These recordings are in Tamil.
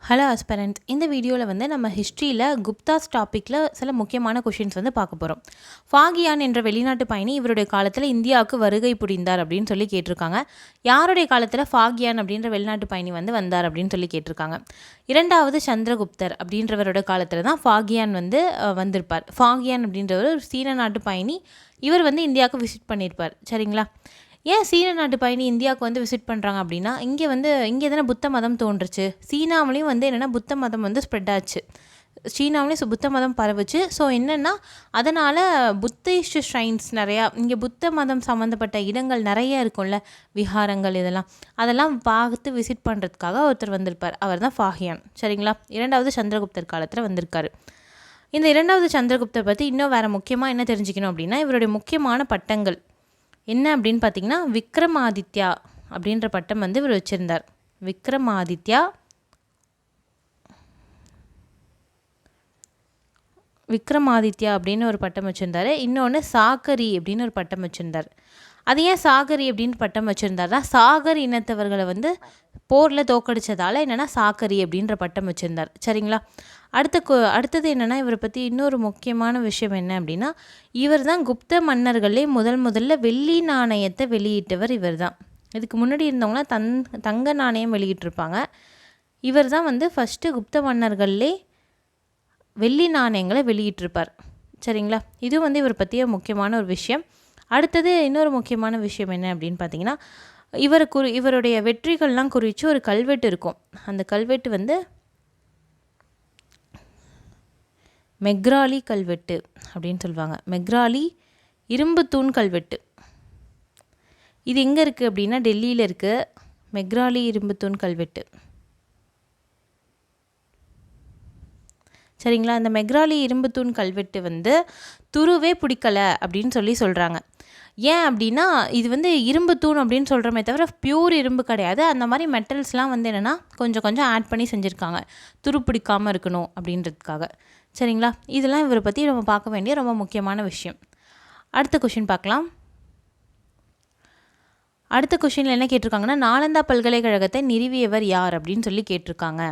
Hello aspirant. இந்த வீடியோவில் வந்து நம்ம ஹிஸ்ட்ரியில் குப்தாஸ் டாப்பிக்கில் சில முக்கியமான கொஷின்ஸ் வந்து பார்க்க போகிறோம். ஃபாகியான் என்ற வெளிநாட்டு பயணி இவருடைய காலத்தில் இந்தியாவுக்கு வருகை புரிந்தார் அப்படின்னு சொல்லி கேட்டிருக்காங்க. யாருடைய காலத்தில் ஃபாகியான் அப்படின்ற வெளிநாட்டு பயணி வந்து வந்தார் அப்படின்னு சொல்லி கேட்டிருக்காங்க. இரண்டாவது சந்திரகுப்தர் அப்படின்றவரோட காலத்தில் தான் ஃபாகியான் வந்து வந்திருப்பார். ஃபாகியான் அப்படின்றவர் ஒரு சீன நாட்டு பயணி. இவர் வந்து இந்தியாவுக்கு விசிட் பண்ணியிருப்பார். சரிங்களா? ஏன் சீன நாட்டு பயணி இந்தியாவுக்கு வந்து விசிட் பண்ணுறாங்க அப்படின்னா, இங்கே தானே புத்த மதம் தோன்றுச்சு. சீனாவிலையும் வந்து என்னென்னா புத்த மதம் வந்து ஸ்ப்ரெட் ஆச்சு. சீனாவிலையும் புத்த மதம் பரவுச்சு. ஸோ என்னென்னா அதனால் புத்திஸ்ட் ஷ்ரைன்ஸ் நிறையா, இங்கே புத்த மதம் சம்மந்தப்பட்ட இடங்கள் நிறைய இருக்கும்ல, விஹாரங்கள் அதெல்லாம் பார்த்து விசிட் பண்ணுறதுக்காக ஒருத்தர் வந்திருப்பார். அவர் தான் ஃபாகியான். சரிங்களா? இரண்டாவது சந்திரகுப்தர் காலத்தில் வந்திருக்காரு. இந்த இரண்டாவது சந்திரகுப்தர் பற்றி இன்னும் வேறு முக்கியமாக என்ன தெரிஞ்சுக்கணும் அப்படின்னா, இவருடைய முக்கியமான பட்டங்கள் என்ன அப்படின்னு பார்த்தீங்கன்னா, விக்ரமாதித்யா அப்படின்ற பட்டம் வந்து இவர் வச்சுருந்தார். விக்ரமாதித்யா அப்படின்னு ஒரு பட்டம் வச்சுருந்தார். இன்னொன்று சாகரி அப்படின்னு ஒரு பட்டம் வச்சுருந்தார். அது ஏன் சாகரி அப்படின்னு பட்டம் வச்சுருந்தாருனா, சாகர் இனத்தவர்களை வந்து போரில் தோக்கடித்ததால் என்னென்னா சாகரி அப்படின்ற பட்டம் வச்சுருந்தார். சரிங்களா? அடுத்தது என்னென்னா, இவரை பற்றி இன்னொரு முக்கியமான விஷயம் என்ன அப்படின்னா, இவர் தான் குப்த மன்னர்களே முதல்ல வெள்ளி நாணயத்தை வெளியிட்டவர் இவர் தான். இதுக்கு முன்னாடி இருந்தவங்களாம் தங்க நாணயம் வெளியிட்டிருப்பாங்க. இவர் தான் வந்து ஃபஸ்ட்டு குப்த மன்னர்களே வெள்ளி நாணயங்களை வெளியிட்டிருப்பார். சரிங்களா? இது வந்து இவர் பற்றிய முக்கியமான ஒரு விஷயம். அடுத்தது இன்னொரு முக்கியமான விஷயம் என்ன அப்படின்னு பார்த்தீங்கன்னா, இவருடைய வெற்றிகள்லாம் குறித்து ஒரு கல்வெட்டு இருக்கும். அந்த கல்வெட்டு வந்து மெக்ராலி கல்வெட்டு அப்படின்னு சொல்லுவாங்க. மெக்ராலி இரும்பு தூண் கல்வெட்டு. இது எங்கே இருக்குது அப்படின்னா, டெல்லியில் இருக்குது. மெக்ராலி இரும்பு தூண் கல்வெட்டு. சரிங்களா? அந்த மெக்ராலி இரும்பு தூண் கல்வெட்டு வந்து துருவே பிடிக்கலை அப்படின்னு சொல்கிறாங்க. ஏன் அப்படின்னா, இது வந்து இரும்பு தூண் அப்படின்னு சொல்கிறோமே தவிர பியூர் இரும்பு கிடையாது. அந்த மாதிரி மெட்டல்ஸ்லாம் வந்து என்னென்னா கொஞ்சம் ஆட் பண்ணி செஞ்சுருக்காங்க, துரு பிடிக்காமல் இருக்கணும் அப்படின்றதுக்காக. சரிங்களா? இதெல்லாம் இவரை பற்றி நம்ம பார்க்க வேண்டிய ரொம்ப முக்கியமான விஷயம். அடுத்த கொஷின் பார்க்கலாம். அடுத்த கொஷினில் என்ன கேட்டிருக்காங்கன்னா, நாலந்தா பல்கலைக்கழகத்தை நிறுவியவர் யார் அப்படின்னு கேட்டிருக்காங்க.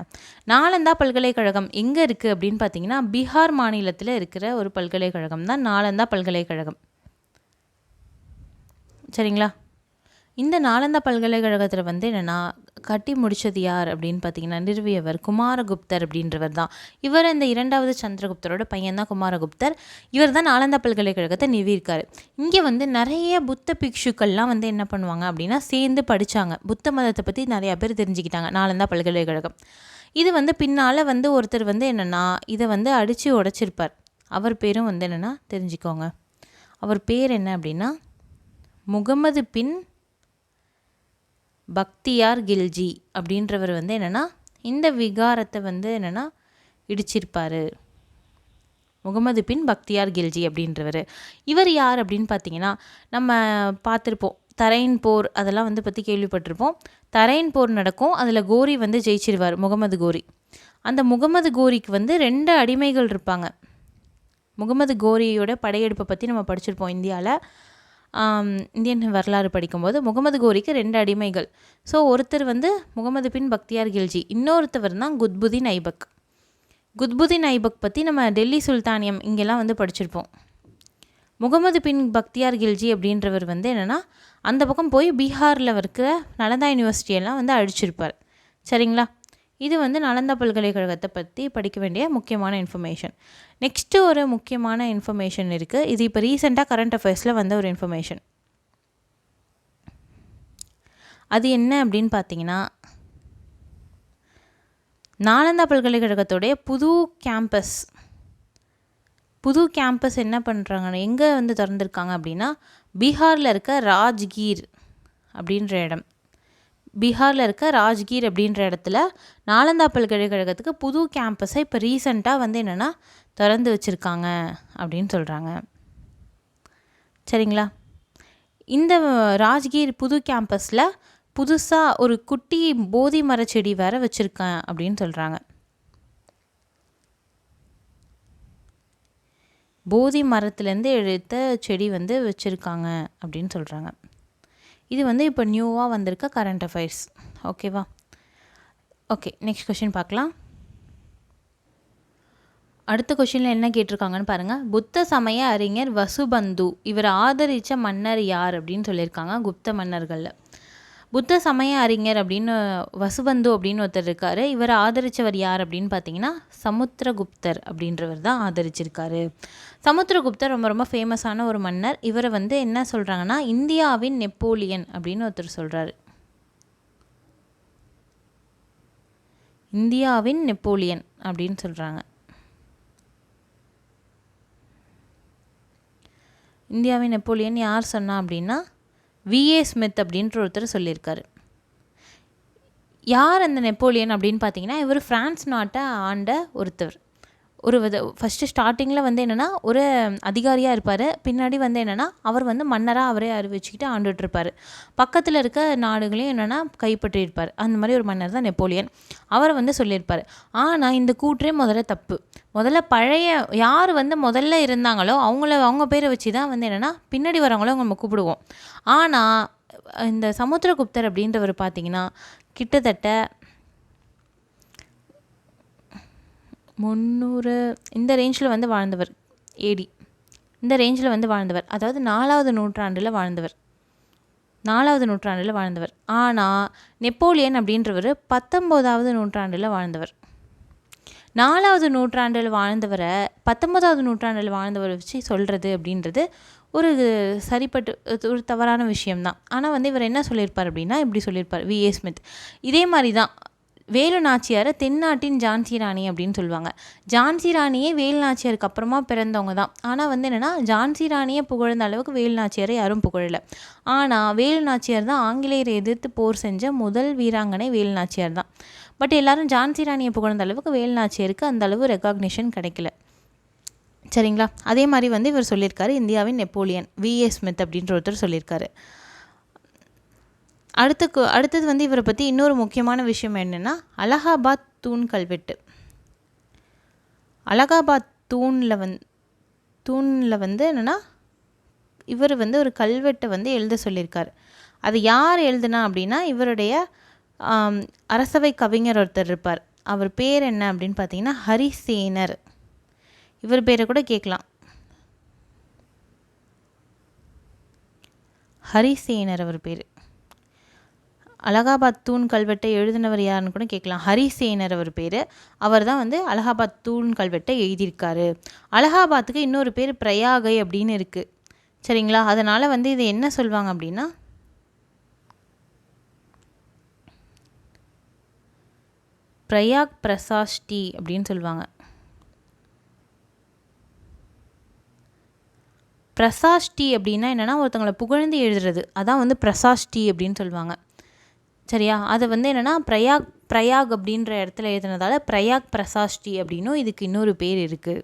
நாலந்தா பல்கலைக்கழகம் எங்கே இருக்குது அப்படின்னு பார்த்தீங்கன்னா, பீகார் மாநிலத்தில் இருக்கிற ஒரு பல்கலைக்கழகம் தான் நாலந்தா பல்கலைக்கழகம். சரிங்களா? இந்த நாலந்தா பல்கலைக்கழகத்தில் வந்து என்னென்னா கட்டி முடித்தது யார் அப்படின்னு பார்த்தீங்கன்னா, நிறுவியவர் குமாரகுப்தர் அப்படின்றவர் தான். இவர் இந்த இரண்டாவது சந்திரகுப்தரோட பையன் தான் குமாரகுப்தர். இவர் தான் நாலந்தா பல்கலைக்கழகத்தை நிறுவியிருக்காரு. இங்கே வந்து நிறைய புத்த பிக்ஷுக்கள்லாம் வந்து என்ன பண்ணுவாங்க அப்படின்னா சேர்ந்து படித்தாங்க. புத்த மதத்தை பற்றி நிறையா பேர் தெரிஞ்சுக்கிட்டாங்க நாலந்தா பல்கலைக்கழகம். இது வந்து பின்னால் வந்து ஒருத்தர் வந்து என்னென்னா இதை வந்து அடித்து உடைச்சிருப்பார். அவர் பேரும் வந்து என்னென்னா தெரிஞ்சுக்கோங்க. அவர் பேர் என்ன அப்படின்னா முகமது பின் பக்தியார் கில்ஜி அப்படின்றவர் வந்து என்னென்னா இந்த விகாரத்தை வந்து என்னென்னா இடிச்சிருப்பார். முகமது பின் பக்தியார் கில்ஜி அப்படின்றவர். இவர் யார் அப்படின்னு பார்த்தீங்கன்னா, நம்ம பார்த்துருப்போம் தரையின் போர் அதெல்லாம் வந்து பற்றி கேள்விப்பட்டிருப்போம். தரையின் போர் நடக்கும். அதில் கோரி வந்து ஜெயிச்சிருவார், முகமது கோரி. அந்த முகமது கோரிக்கு வந்து 2 அடிமைகள் இருப்பாங்க. முகமது கோரியோட படையெடுப்பை பற்றி நம்ம படிச்சிருப்போம் இந்தியாவில். இந்தியன் வரலாறு படிக்கும்போது முகமது கோரிக்கு 2 அடிமைகள். ஸோ ஒருத்தர் வந்து முகமது பின் பக்தியார் கில்ஜி, இன்னொருத்தவர் தான் குத்புதீன் ஐபக். குத்புதீன் ஐபக் பற்றி நம்ம டெல்லி சுல்தானியம் இங்கெல்லாம் வந்து படிச்சிருப்போம். முகமது பின் பக்தியார் கில்ஜி அப்படின்றவர் வந்து என்னென்னா அந்த பக்கம் போய் பீகாரில் இருக்கிற நலந்தா யூனிவர்சிட்டியெல்லாம் வந்து அழிச்சிருப்பார். சரிங்களா? இது வந்து நாலந்தா பல்கலைக்கழகத்தை பற்றி படிக்க வேண்டிய முக்கியமான இன்ஃபர்மேஷன். நெக்ஸ்ட்டு ஒரு முக்கியமான இன்ஃபர்மேஷன் இருக்குது. இது இப்போ ரீசெண்டாக கரண்ட் அஃபேர்ஸில் வந்த ஒரு இன்ஃபர்மேஷன். அது என்ன அப்படின்னு பார்த்தீங்கன்னா, நாலந்தா பல்கலைக்கழகத்துடைய புது கேம்பஸ் என்ன பண்ணுறாங்கன்னா, எங்கே வந்து திறந்துருக்காங்க அப்படின்னா, பீகாரில் இருக்க ராஜ்கீர் அப்படின்ற இடத்துல நாலந்தா பல்கலைக்கழகத்துக்கு புது கேம்பஸை இப்போ ரீசெண்டாக வந்து என்னென்னா திறந்து வச்சுருக்காங்க அப்படின்னு சொல்கிறாங்க. சரிங்களா? இந்த ராஜ்கீர் புது கேம்பஸில் புதுசாக ஒரு குட்டி போதி மரச்செடி வேறு வச்சுருக்கேன் அப்படின்னு சொல்கிறாங்க. போதி மரத்துலேருந்து எடுத்த செடி வந்து வச்சுருக்காங்க அப்படின்னு சொல்கிறாங்க. இது வந்து இப்போ நியூவாக வந்திருக்க கரண்ட் அஃபேர்ஸ். ஓகேவா? ஓகே, நெக்ஸ்ட் கொஷின் பார்க்கலாம். அடுத்த கொஷினில் என்ன கேட்டிருக்காங்கன்னு பாருங்கள். புத்த சமய அறிஞர் வசுபந்து இவர் ஆதரித்த மன்னர் யார் அப்படின்னு சொல்லியிருக்காங்க குப்த மன்னர்களில். புத்த சமய அறிஞர் அப்படின்னு வசுபந்து அப்படின்னு ஒருத்தர் இருக்கார். இவர் ஆதரித்தவர் யார் அப்படின்னு பார்த்தீங்கன்னா சமுத்திரகுப்தர் அப்படின்றவர் தான் ஆதரிச்சிருக்காரு. சமுத்திரகுப்தர் ரொம்ப ரொம்ப ஃபேமஸான ஒரு மன்னர். இவரை வந்து என்ன சொல்கிறாங்கன்னா இந்தியாவின் நெப்போலியன் அப்படின்னு ஒருத்தர் சொல்கிறாரு. இந்தியாவின் நெப்போலியன் அப்படின்னு சொல்கிறாங்க. இந்தியாவின் நெப்போலியன் யார் சொன்னா அப்படின்னா விஏ ஸ்மித் அப்படின்ற ஒருத்தர் சொல்லியிருக்காரு. யார் அந்த நெப்போலியன் அப்படின்னு பார்த்தீங்கன்னா இவர் ஃப்ரான்ஸ் நாட்டை ஆண்ட ஒருத்தர். ஃபஸ்ட்டு ஸ்டார்டிங்கில் வந்து என்னென்னா ஒரு அதிகாரியாக இருப்பார். பின்னாடி வந்து என்னென்னா அவர் வந்து மன்னராக அவரே அறிவிச்சுக்கிட்டு ஆண்டுட்ருப்பார். பக்கத்தில் இருக்க நாடுகளையும் என்னென்னா கைப்பற்றியிருப்பார். அந்த மாதிரி ஒரு மன்னர் தான் நெப்போலியன். அவர் வந்து சொல்லியிருப்பார். ஆனால் இந்த கூற்றே முதல்ல தப்பு. முதல்ல பழைய யார் வந்து முதல்ல இருந்தாங்களோ அவங்க பேரை வச்சு தான் வந்து என்னென்னா பின்னாடி வரவங்கள நம்ம கூப்பிடுவோம். ஆனால் இந்த சமுத்திரகுப்தர் அப்படின்றவர் பார்த்திங்கன்னா கிட்டத்தட்ட 300 இந்த ரேஞ்சில் வந்து வாழ்ந்தவர். ஏடி இந்த ரேஞ்சில் வந்து வாழ்ந்தவர். அதாவது 4வது நூற்றாண்டில் வாழ்ந்தவர். ஆனால் நெப்போலியன் அப்படின்றவர் 19வது நூற்றாண்டில் வாழ்ந்தவர். 4வது நூற்றாண்டில் வாழ்ந்தவரை 19வது நூற்றாண்டில் வாழ்ந்தவரை வச்சு சொல்கிறது அப்படின்றது ஒரு ஒரு தவறான விஷயம்தான். ஆனால் வந்து இவர் என்ன சொல்லியிருப்பார் அப்படின்னா இப்படி சொல்லியிருப்பார் விஏ ஸ்மித். இதே மாதிரி தான் வேலு நாச்சியாரை தென்னாட்டின் ஜான்சி ராணி அப்படின்னு சொல்லுவாங்க. ஜான்சி ராணியே வேலு நாச்சியாருக்கு அப்புறமா பிறந்தவங்க தான். ஆனால் வந்து என்னென்னா ஜான்சி ராணியை புகழ்ந்த அளவுக்கு வேலு நாச்சியாரை யாரும் புகழலை. ஆனால் வேலு நாச்சியார் தான் ஆங்கிலேயரை எதிர்த்து போர் செஞ்ச முதல் வீராங்கனை வேலு நாச்சியார் தான். பட் எல்லாரும் ஜான்சி ராணியை புகழ்ந்த அளவுக்கு வேலு நாச்சியாருக்கு அந்த அளவு ரெகாக்னிஷன் கிடைக்கல. சரிங்களா? அதே மாதிரி வந்து இவர் சொல்லியிருக்காரு இந்தியாவின் நெப்போலியன் விஏ ஸ்மித் அப்படின்ற ஒருத்தர் சொல்லியிருக்காரு. அடுத்தது வந்து இவரை பற்றி இன்னொரு முக்கியமான விஷயம் என்னென்னா அலகாபாத் தூண் கல்வெட்டு. அலகாபாத் தூணில் வந்து என்னென்னா இவர் வந்து ஒரு கல்வெட்டை வந்து எழுத சொல்லியிருக்கார். அது யார் எழுதுனா அப்படின்னா இவருடைய அரசவை கவிஞர் ஒருத்தர் இருப்பார். அவர் பேர் என்ன அப்படின்னு பார்த்தீங்கன்னா ஹரிசேனர். இவர் பேரை கூட கேட்கலாம். ஹரிசேனர் அவர் பேர். அலகாபாத் தூண் கல்வெட்டை எழுதினவர் யாருன்னு கூட கேட்கலாம். ஹரிசேனர் அவர் பேர். அவர் தான் வந்து அலகாபாத் தூண் கல்வெட்டை எழுதியிருக்காரு. அலகாபாத்துக்கு இன்னொரு பேர் பிரயாகை அப்படின்னு இருக்குது. சரிங்களா? அதனால் வந்து இதை என்ன சொல்லுவாங்க அப்படின்னா பிரயாக் பிரசாஷ்டி அப்படின்னு சொல்லுவாங்க. பிரசாஷ்டி அப்படின்னா என்னென்னா ஒருத்தவங்களை புகழ்ந்து எழுதுறது. அதான் வந்து பிரசாஷ்டி அப்படின்னு சொல்லுவாங்க. சரியா? அது வந்து என்னென்னா பிரயாக் அப்படின்ற இடத்துல எழுதுனதால பிரயாக் பிரசாஷ்டி அப்படின்னும் இதுக்கு இன்னொரு பேர் இருக்குது.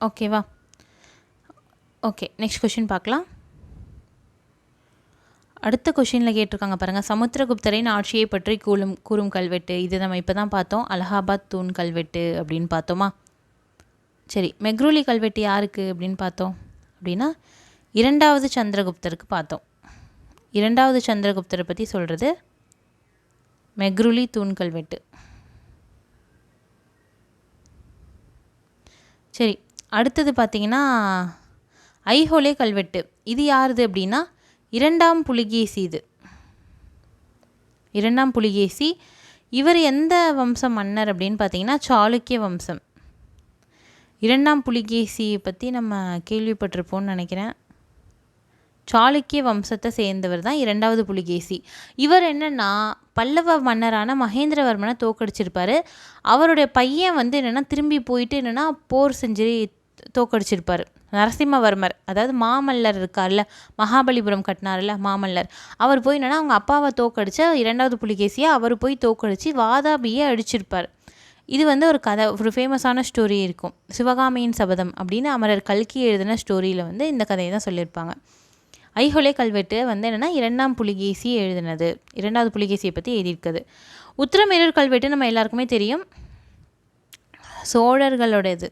ஓகேவா? ஓகே, நெக்ஸ்ட் கொஷின் பார்க்கலாம். அடுத்த கொஷினில் கேட்டிருக்காங்க பாருங்கள். சமுத்திரகுப்தரின் ஆட்சியை பற்றி கூறும் கல்வெட்டு. இது நம்ம இப்போ தான் பார்த்தோம். அலகாபாத் தூண் கல்வெட்டு அப்படின்னு பார்த்தோமா? சரி, மெக்ரூலி கல்வெட்டு யாருக்கு அப்படின்னு பார்த்தோம் அப்படின்னா 2வது சந்திரகுப்தருக்கு பார்த்தோம். 2வது சந்திரகுப்தரை பற்றி சொல்கிறது மெக்ரூலி தூண் கல்வெட்டு. சரி, அடுத்தது பார்த்திங்கன்னா ஐஹோலே கல்வெட்டு. இது யாருது அப்படின்னா 2ஆம் புலிகேசி. இது 2ஆம் புலிகேசி. இவர் எந்த வம்சம் மன்னர் அப்படின்னு பார்த்தீங்கன்னா சாளுக்கிய வம்சம். 2ஆம் புலிகேசியை பற்றி நம்ம கேள்விப்பட்டிருப்போம்னு நினைக்கிறேன். சாளுக்கிய வம்சத்தை சேர்ந்தவர் தான் 2வது புலிகேசி. இவர் என்னென்னா பல்லவ மன்னரான மகேந்திரவர்மனை தோக்கடிச்சிருப்பார். அவருடைய பையன் வந்து என்னென்னா திரும்பி போயிட்டு என்னென்னா போர் செஞ்சு தோக்கடிச்சிருப்பார். நரசிம்மவர்மர், அதாவது மாமல்லர் இருக்கார்ல, மகாபலிபுரம் கட்டினார்ல மாமல்லர், அவர் போய் என்னென்னா அவங்க அப்பாவை தோக்கடிச்ச 2வது புலிகேசியை அவர் போய் தோக்கடிச்சு வாதாபியை அடிச்சிருப்பார். இது வந்து ஒரு கதை, ஒரு ஃபேமஸான ஸ்டோரி இருக்கும். சிவகாமியின் சபதம் அப்படின்னு அமரர் கல்கி எழுதின ஸ்டோரியில் வந்து இந்த கதையை தான் சொல்லியிருப்பாங்க. ஐஹோலே கல்வெட்டு வந்து என்னென்னா 2ஆம் புலிகேசி எழுதினது. 2வது புலிகேசியை பற்றி எழுதியிருக்குது. உத்திரமேரூர் கல்வெட்டு நம்ம எல்லாருக்குமே தெரியும், சோழர்களோடது.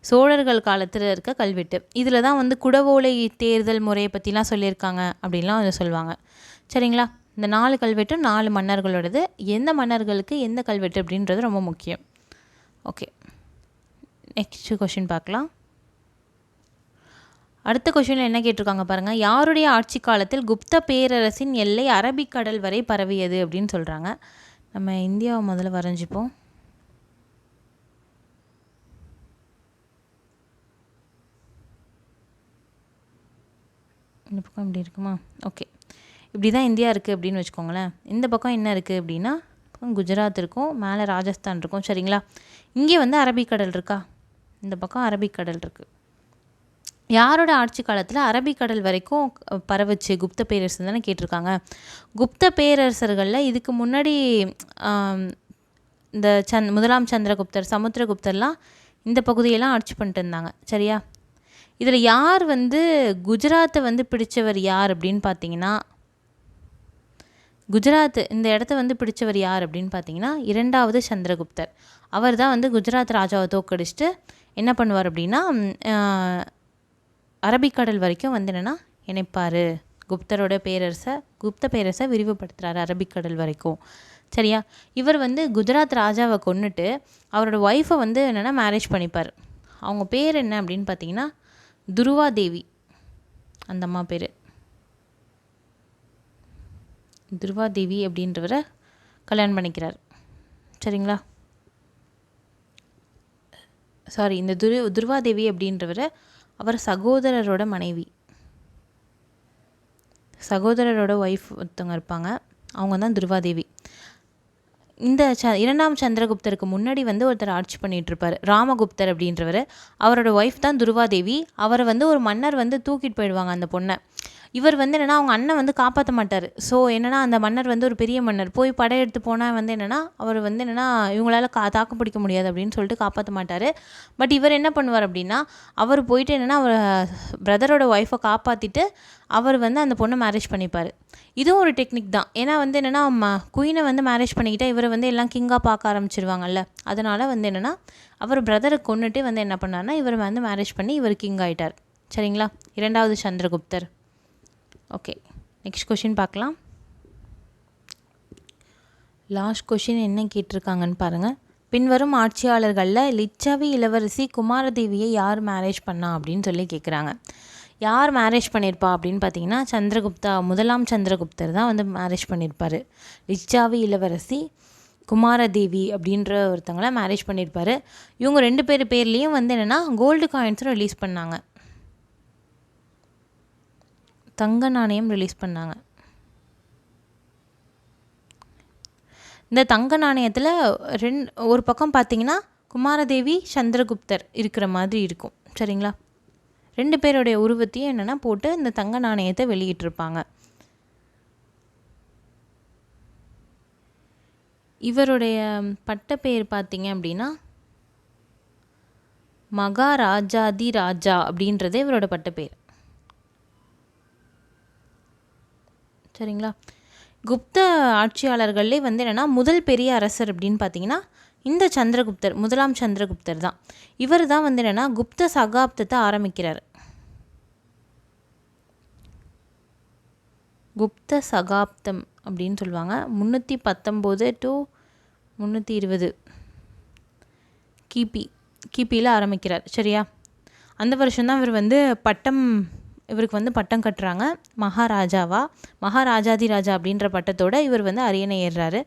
சோழர்கள் காலத்தில் இருக்க கல்வெட்டு. இதில் தான் வந்து குடவோலை தேர்தல் முறையை பற்றிலாம் சொல்லியிருக்காங்க அப்படின்லாம் வந்து சொல்லுவாங்க. சரிங்களா? இந்த 4 கல்வெட்டும் 4 மன்னர்களோடது. எந்த மன்னர்களுக்கு எந்த கல்வெட்டு அப்படின்றது ரொம்ப முக்கியம். ஓகே, நெக்ஸ்ட் கொஷின் பார்க்கலாம். அடுத்த கொஷினில் என்ன கேட்டிருக்காங்க பாருங்கள். யாருடைய ஆட்சி காலத்தில் குப்த பேரரசின் எல்லை அரபிக்கடல் வரை பரவியது அப்படின்னு சொல்கிறாங்க. நம்ம இந்தியாவை முதல்ல வரைஞ்சிப்போம். இந்த பக்கம் இப்படி இருக்குமா? ஓகே, இப்படி தான் இந்தியா இருக்குது அப்படின்னு வச்சுக்கோங்களேன். இந்த பக்கம் என்ன இருக்குது அப்படின்னா, பக்கம் குஜராத் இருக்கும், மேலே ராஜஸ்தான் இருக்கும். சரிங்களா? இங்கே வந்து அரபிக்கடல் இருக்கா? இந்த பக்கம் அரபிக்கடல் இருக்குது. யாரோட ஆட்சி காலத்தில் அரபிக்கடல் வரைக்கும் பரவுச்சு குப்த பேரரசு தானே கேட்டிருக்காங்க. குப்த பேரரசர்களில் இதுக்கு முன்னாடி இந்த முதலாம் சந்திரகுப்தர், சமுத்திரகுப்தர்லாம் இந்த பகுதியெல்லாம் ஆட்சி பண்ணிட்டு இருந்தாங்க. சரியா? இதில் யார் வந்து குஜராத்தை வந்து பிடிச்சவர் யார் அப்படின்னு பார்த்தீங்கன்னா, குஜராத் இந்த இடத்த வந்து பிடிச்சவர் யார் அப்படின்னு பார்த்தீங்கன்னா, 2வது சந்திரகுப்தர். அவர் தான் வந்து குஜராத் ராஜாவை தோக்கடிச்சிட்டு என்ன பண்ணுவார் அப்படின்னா, அரபிக்கடல் வரைக்கும் வந்து என்னென்னா இணைப்பார். குப்த பேரரசை விரிவுபடுத்துகிறார் அரபிக்கடல் வரைக்கும். சரியா? இவர் வந்து குஜராத் ராஜாவை கொன்னுட்டு அவரோட ஒய்ஃபை வந்து என்னென்னா மேரேஜ் பண்ணிப்பார். அவங்க பேர் என்ன அப்படின்னு பார்த்தீங்கன்னா துருவாதேவி. அந்த அம்மா பேர் துருவாதேவி அப்படின்றவரை கல்யாணம் பண்ணிக்கிறார். சரிங்களா? சாரி, இந்த துருவாதேவி அப்படின்றவரை அவர் சகோதரரோட மனைவி, சகோதரரோட ஒய்ஃப் ஒருத்தவங்க இருப்பாங்க, அவங்க தான் துருவாதேவி. இந்த 2ஆம் சந்திரகுப்தருக்கு முன்னாடி வந்து ஒருத்தர் ஆட்சி பண்ணிகிட்ருப்பார், ராமகுப்தர் அப்படின்றவர். அவரோட ஒய்ஃப் தான் துருவாதேவி. அவரை வந்து ஒரு மன்னர் வந்து தூக்கிட்டு போயிடுவாங்க அந்த பொண்ணை. இவர் வந்து என்னென்னா அவங்க அண்ணன் வந்து காப்பாற்ற மாட்டார். ஸோ என்னென்னா அந்த மன்னர் வந்து ஒரு பெரிய மன்னர் போய் படையெடுத்து போனால் வந்து என்னென்னா அவர் வந்து என்னென்னா இவங்களால தாக்கு பிடிக்க முடியாது அப்படின்னு சொல்லிட்டு காப்பாற்ற மாட்டார். பட் இவர் என்ன பண்ணுவார் அப்படின்னா, அவர் போயிட்டு என்னென்னா அவர் பிரதரோட ஒய்ஃபை காப்பாற்றிட்டு அவர் வந்து அந்த பொண்ணை மேரேஜ் பண்ணிப்பார். இதுவும் ஒரு டெக்னிக் தான். ஏன்னா வந்து என்னென்னா குயினை வந்து மேரேஜ் பண்ணிக்கிட்டால் இவரை வந்து எல்லாம் கிங்காக பார்க்க ஆரம்பிச்சிருவாங்கல்ல. அதனால் வந்து என்னென்னா அவர் பிரதரை கொண்டுட்டு வந்து என்ன பண்ணார்னா இவர் வந்து மேரேஜ் பண்ணி இவர் கிங் ஆகிட்டார். சரிங்களா? 2வது சந்திரகுப்தர். ஓகே, நெக்ஸ்ட் கொஷின் பார்க்கலாம். லாஸ்ட் கொஷின் என்ன கேட்டிருக்காங்கன்னு பாருங்கள். பின்வரும் ஆட்சியாளர்களில் லிச்சாவி இளவரசி குமாரதேவியை யார் மேரேஜ் பண்ணா அப்படின்னு சொல்லி கேட்குறாங்க. யார் மேரேஜ் பண்ணியிருப்பா அப்படின்னு பார்த்தீங்கன்னா முதலாம் சந்திரகுப்தர் தான் வந்து மேரேஜ் பண்ணியிருப்பார். லிச்சாவி இளவரசி குமாரதேவி அப்படின்ற ஒருத்தவங்களை மேரேஜ் பண்ணியிருப்பார். இவங்க 2 பேர்லேயும் வந்து என்னென்னா கோல்டு காயின்ஸும் ரிலீஸ் பண்ணாங்க, தங்க நாணயம் ரிலீஸ் பண்ணாங்க. இந்த தங்க நாணயத்தில் ஒரு பக்கம் பார்த்தீங்கன்னா குமாரதேவி சந்திரகுப்தர் இருக்கிற மாதிரி இருக்கும். சரிங்களா? 2 பேருடைய உருவத்தையும் என்னென்னா போட்டு இந்த தங்க நாணயத்தை வெளியிட்டிருப்பாங்க. இவருடைய பட்ட பேர் பார்த்தீங்க அப்படின்னா மகாராஜாதி ராஜா அப்படின்றதே இவரோட பட்ட பேர். சரிங்களா? குப்த ஆட்சியாளர்கள்லே வந்து என்னென்னா முதல் பெரிய அரசர் அப்படின்னு பார்த்தீங்கன்னா இந்த சந்திரகுப்தர், முதலாம் சந்திரகுப்தர் தான். இவர் தான் வந்து என்னென்னா குப்த சகாப்தத்தை ஆரம்பிக்கிறார். குப்த சகாப்தம் அப்படின்னு சொல்லுவாங்க. 319 to 320 கிபியில் ஆரம்பிக்கிறார். சரியா? அந்த வருஷம்தான் இவர் வந்து இவருக்கு வந்து பட்டம் கட்டுறாங்க மகாராஜாதி ராஜா அப்படின்ற பட்டத்தோடு இவர் வந்து அரியணை ஏறுறாரு.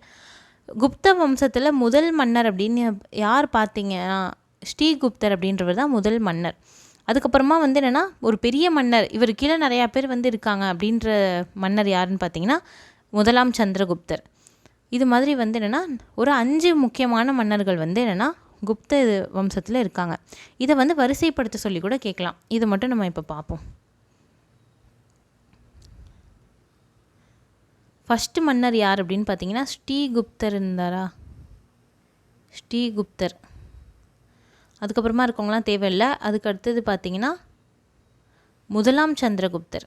குப்த வம்சத்தில் முதல் மன்னர் அப்படின்னு யார் பார்த்தீங்கன்னா ஸ்ரீகுப்தர் அப்படின்றவர் தான் முதல் மன்னர். அதுக்கப்புறமா வந்து என்னென்னா ஒரு பெரிய மன்னர், இவர் கீழே நிறையா பேர் வந்து இருக்காங்க அப்படின்ற மன்னர் யாருன்னு பார்த்தீங்கன்னா முதலாம் சந்திரகுப்தர். இது மாதிரி வந்து என்னென்னா ஒரு 5 முக்கியமான மன்னர்கள் வந்து என்னென்னா குப்த வம்சத்தில் இருக்காங்க. இதை வந்து வரிசைப்படுத்த சொல்லி கூட கேட்கலாம். இதை மட்டும் நம்ம இப்போ பார்ப்போம். ஃபஸ்ட்டு மன்னர் யார் அப்படின்னு பார்த்தீங்கன்னா ஸ்ரீகுப்தர் இருந்தாரா? ஸ்ரீகுப்தர். அதுக்கப்புறமா இருக்கவங்களாம் தேவையில்லை. அதுக்கு அடுத்தது பார்த்தீங்கன்னா முதலாம் சந்திரகுப்தர்.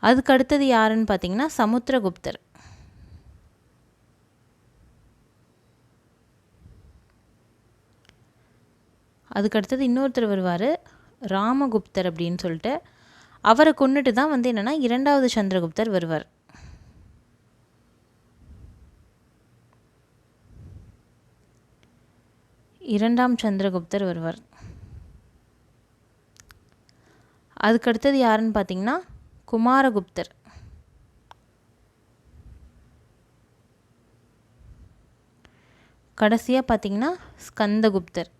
அதுக்கு அடுத்தது யாருன்னு பார்த்தீங்கன்னா சமுத்திரகுப்தர். அதுக்கு அடுத்தது இன்னொருத்தர் வருவார் ராமகுப்தர் அப்படின்னு சொல்லிட்டு. அவரை கொண்டுட்டு தான் வந்து என்னென்னா 2வது சந்திரகுப்தர் வருவார். இரண்டாம் சந்திரகுப்தர் வருவார். அதுக்கடுத்தது யாருன்னு பார்த்தீங்கன்னா குமாரகுப்தர். கடைசியாக பார்த்தீங்கன்னா ஸ்கந்தகுப்தர்.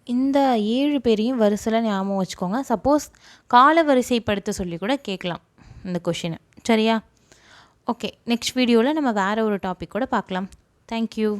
இந்த 7 பேரையும் வரிசையில் ஞாபகம் வச்சுக்கோங்க. சப்போஸ் கால வரிசைப்படுத்த சொல்லி கூட கேட்கலாம் இந்த கொஷினை. சரியா? ஓகே, நெக்ஸ்ட் வீடியோவில் நம்ம வேறு ஒரு டாபிக் கூட பார்க்கலாம். தேங்க்யூ.